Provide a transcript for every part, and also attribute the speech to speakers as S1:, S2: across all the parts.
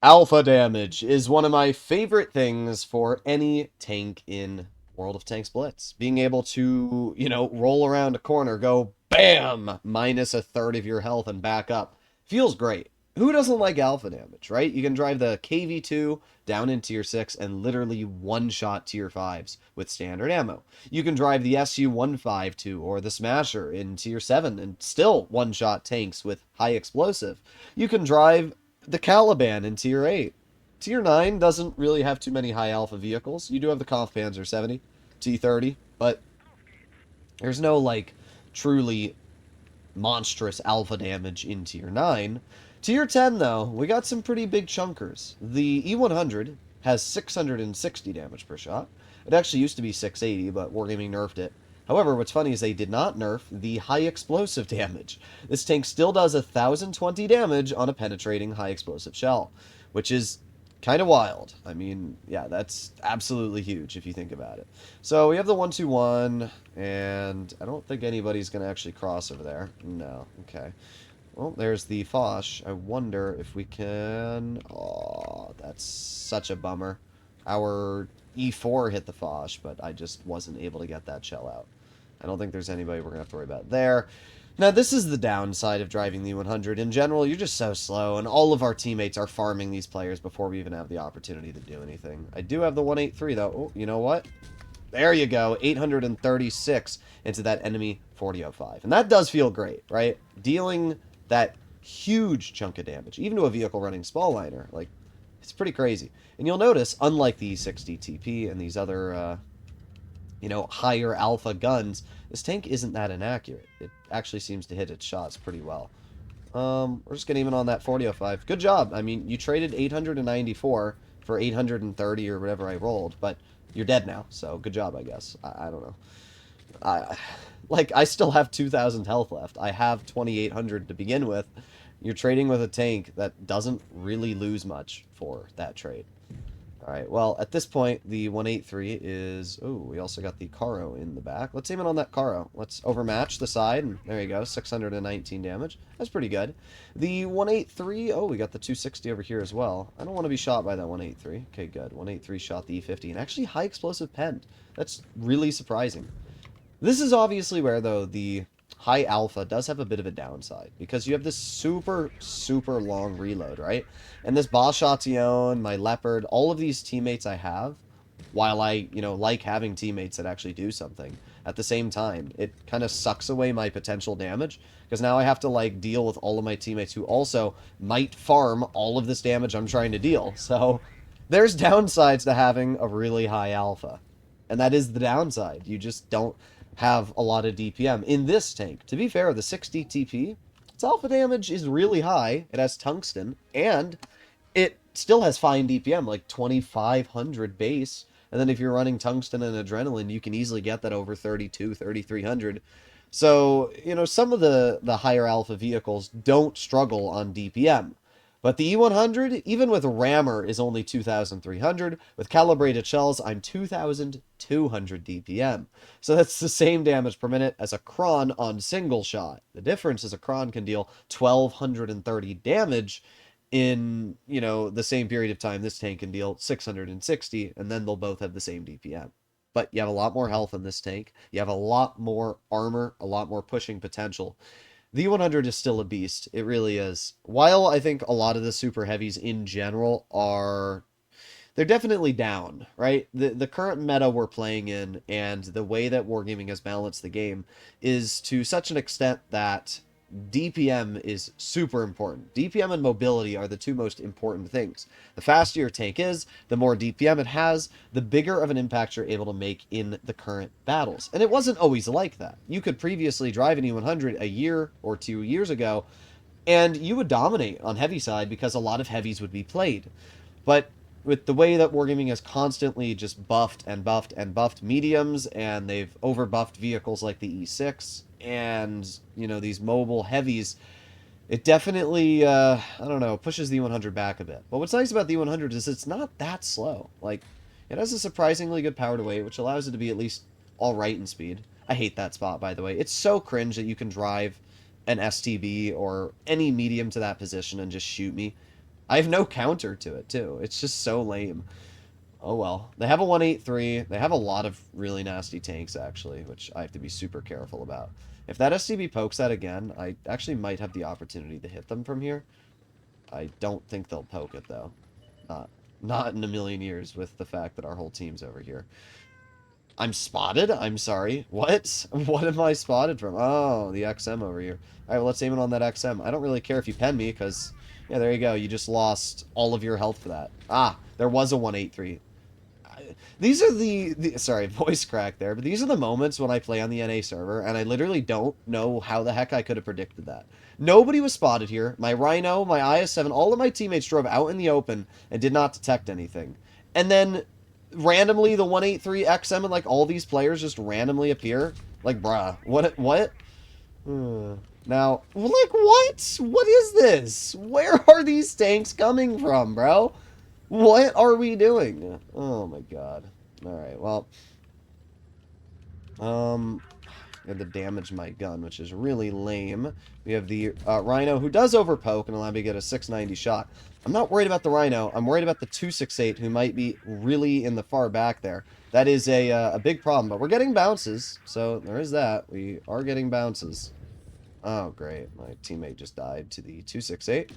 S1: Alpha damage is one of my favorite things for any tank in World of Tanks Blitz. Being able to, roll around a corner, go BAM! Minus a third of your health and back up. Feels great. Who doesn't like alpha damage, right? You can drive the KV2 down in tier 6 and literally one-shot tier 5s with standard ammo. You can drive the SU-152 or the Smasher in tier 7 and still one-shot tanks with high explosive. You can drive the Caliban in Tier 8. Tier 9 doesn't really have too many high alpha vehicles. You do have the Kampfpanzer 70, T30, but there's no, truly monstrous alpha damage in Tier 9. Tier 10, though, we got some pretty big chunkers. The E100 has 660 damage per shot. It actually used to be 680, but Wargaming nerfed it. However, what's funny is they did not nerf the high explosive damage. This tank still does 1,020 damage on a penetrating high explosive shell, which is kind of wild. I mean, yeah, that's absolutely huge if you think about it. So we have the 121, and I don't think anybody's going to actually cross over there. No, okay. Well, there's the Foch. I wonder if we can... Oh, that's such a bummer. Our E4 hit the Foch, but I just wasn't able to get that shell out. I don't think there's anybody we're going to have to worry about there. Now, this is the downside of driving the 100. In general, you're just so slow, and all of our teammates are farming these players before we even have the opportunity to do anything. I do have the 183, though. Oh, you know what? There you go. 836 into that enemy 4005. And that does feel great, right? Dealing that huge chunk of damage, even to a vehicle running small liner. Like, it's pretty crazy. And you'll notice, unlike the 60 TP and these other higher alpha guns, this tank isn't that inaccurate. It actually seems to hit its shots pretty well. We're just getting even on that 4005. Good job. I mean, you traded 894 for 830 or whatever I rolled, but you're dead now, so good job, I guess. I don't know. I still have 2,000 health left. I have 2,800 to begin with. You're trading with a tank that doesn't really lose much for that trade. Alright, well, at this point, the 183 is... Oh, we also got the Caro in the back. Let's aim it on that Caro. Let's overmatch the side, and there you go, 619 damage. That's pretty good. The 183... Oh, we got the 260 over here as well. I don't want to be shot by that 183. Okay, good. 183 shot the E50, and actually high explosive pent. That's really surprising. This is obviously where, though, the high alpha does have a bit of a downside, because you have this super, super long reload, right? And this Bashation, my Leopard, all of these teammates I have, while I, like having teammates that actually do something, at the same time, it kind of sucks away my potential damage, because now I have to, deal with all of my teammates who also might farm all of this damage I'm trying to deal. So, there's downsides to having a really high alpha. And that is the downside. You just don't have a lot of DPM in this tank. To be fair, the 60 TP, its alpha damage is really high. It has tungsten, and it still has fine DPM, like 2,500 base. And then if you're running tungsten and adrenaline, you can easily get that over 32, 3,300. So, some of the higher alpha vehicles don't struggle on DPM. But the E100, even with rammer, is only 2,300. With calibrated shells, I'm 2,200 DPM. So that's the same damage per minute as a Kron on single shot. The difference is a Kron can deal 1,230 damage in, the same period of time. This tank can deal 660, and then they'll both have the same DPM. But you have a lot more health in this tank. You have a lot more armor, a lot more pushing potential. The 100 is still a beast. It really is. While I think a lot of the super heavies in general are... They're definitely down, right? The current meta we're playing in and the way that Wargaming has balanced the game is to such an extent that DPM is super important. DPM and mobility are the two most important things. The faster your tank is, the more DPM it has, the bigger of an impact you're able to make in the current battles. And it wasn't always like that. You could previously drive an E100 a year or 2 years ago, and you would dominate on heavy side because a lot of heavies would be played. But with the way that Wargaming has constantly just buffed and buffed and buffed mediums, and they've overbuffed vehicles like the E6 and, these mobile heavies, it definitely, I don't know, pushes the E100 back a bit. But what's nice about the E100 is it's not that slow. It has a surprisingly good power to weight, which allows it to be at least alright in speed. I hate that spot, by the way. It's so cringe that you can drive an STB or any medium to that position and just shoot me. I have no counter to it, too. It's just so lame. Oh well. They have a 183. They have a lot of really nasty tanks, actually, which I have to be super careful about. If that SCB pokes that again, I actually might have the opportunity to hit them from here. I don't think they'll poke it, though. Not, not in a million years with the fact that our whole team's over here. I'm spotted? I'm sorry. What? What am I spotted from? Oh, the XM over here. Alright, well, let's aim it on that XM. I don't really care if you pen me, because... Yeah, there you go. You just lost all of your health for that. Ah, there was a 183. These are sorry, voice crack there, but these are the moments when I play on the NA server, and I literally don't know how the heck I could have predicted that. Nobody was spotted here. My Rhino, my IS-7, all of my teammates drove out in the open and did not detect anything. And then, randomly, the 183 XM and, like, all these players just randomly appear. Like, bruh, what? Now, like, what? What is this? Where are these tanks coming from, bro? What are we doing? Oh my god. Alright, well. We have to damage my gun, which is really lame. We have the Rhino, who does overpoke and allow me to get a 690 shot. I'm not worried about the Rhino. I'm worried about the 268, who might be really in the far back there. That is a big problem, but we're getting bounces, so there is that. We are getting bounces. Oh, great. My teammate just died to the 268.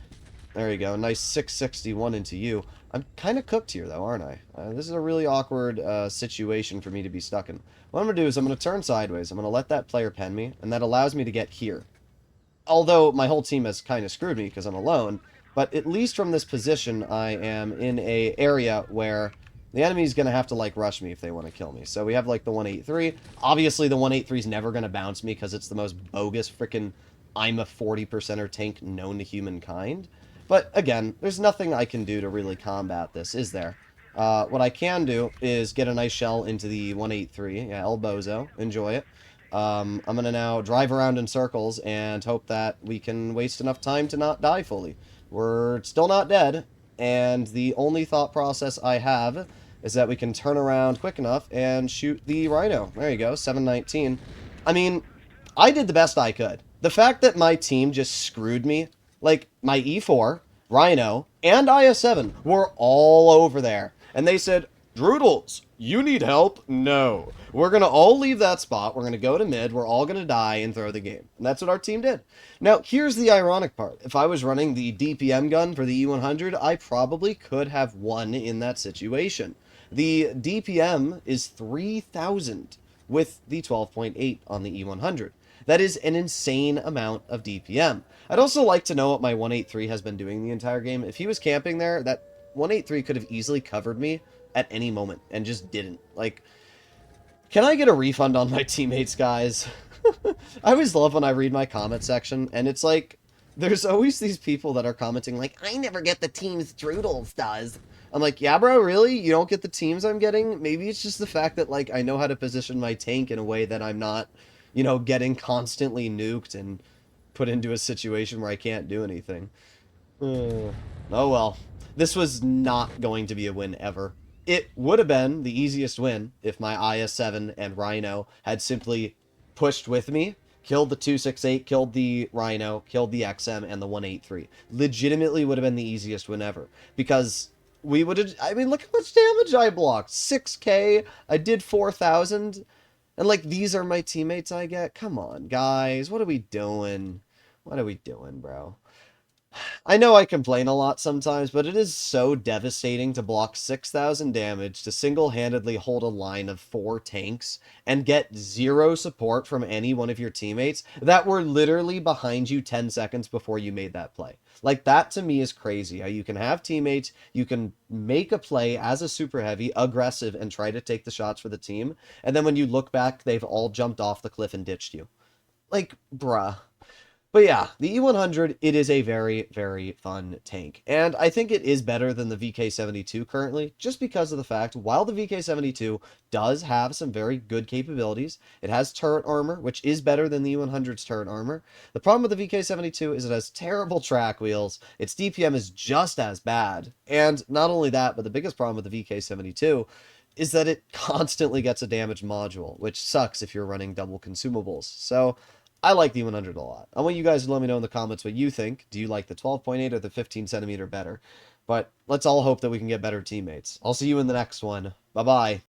S1: There you go. Nice 661 into you. I'm kind of cooked here, though, aren't I? This is a really awkward situation for me to be stuck in. What I'm going to do is I'm going to turn sideways. I'm going to let that player pen me, and that allows me to get here. Although my whole team has kind of screwed me because I'm alone, but at least from this position, I am in a area where the enemy's going to have to, like, rush me if they want to kill me. So we have, like, the 183. Obviously, the 183 is never going to bounce me because it's the most bogus freaking I'm a 40%er tank known to humankind. But, again, there's nothing I can do to really combat this, is there? What I can do is get a nice shell into the 183. Yeah, El Bozo. Enjoy it. I'm going to now drive around in circles and hope that we can waste enough time to not die fully. We're still not dead, and the only thought process I have is that we can turn around quick enough and shoot the Rhino. There you go, 719. I mean, I did the best I could. The fact that my team just screwed me, like, my E4, Rhino, and IS-7 were all over there. And they said, Droodles, you need help? No. We're going to all leave that spot. We're going to go to mid. We're all going to die and throw the game. And that's what our team did. Now, here's the ironic part. If I was running the DPM gun for the E100, I probably could have won in that situation. The DPM is 3,000 with the 12.8 on the E100. That is an insane amount of DPM. I'd also like to know what my 183 has been doing the entire game. If he was camping there, that 183 could have easily covered me at any moment and just didn't. Like, can I get a refund on my teammates, guys? I always love when I read my comment section, and it's like, there's always these people that are commenting like, I never get the teams Droodles does. I'm like, yeah, bro, really? You don't get the teams I'm getting? Maybe it's just the fact that, like, I know how to position my tank in a way that I'm not, you know, getting constantly nuked and put into a situation where I can't do anything. Oh well. This was not going to be a win ever. It would have been the easiest win if my IS-7 and Rhino had simply pushed with me, killed the 268, killed the Rhino, killed the XM, and the 183. Legitimately would have been the easiest win ever. Because we would have... I mean, look how much damage I blocked. 6k. I did 4,000. And, like, these are my teammates I get? Come on, guys. What are we doing? What are we doing, bro? I know I complain a lot sometimes, but it is so devastating to block 6,000 damage, to single-handedly hold a line of 4 tanks, and get 0 support from any one of your teammates that were literally behind you 10 seconds before you made that play. Like, that to me is crazy. How you can have teammates, you can make a play as a super heavy, aggressive, and try to take the shots for the team, and then when you look back, they've all jumped off the cliff and ditched you. Like, bruh. But yeah, the E100, it is a very, very fun tank. And I think it is better than the VK72 currently, just because of the fact, while the VK72 does have some very good capabilities, it has turret armor, which is better than the E100's turret armor. The problem with the VK72 is it has terrible track wheels, its DPM is just as bad, and not only that, but the biggest problem with the VK72 is that it constantly gets a damaged module, which sucks if you're running double consumables. So I like the 100 a lot. I want you guys to let me know in the comments what you think. Do you like the 12.8 or the 15 centimeter better? But let's all hope that we can get better teammates. I'll see you in the next one. Bye-bye.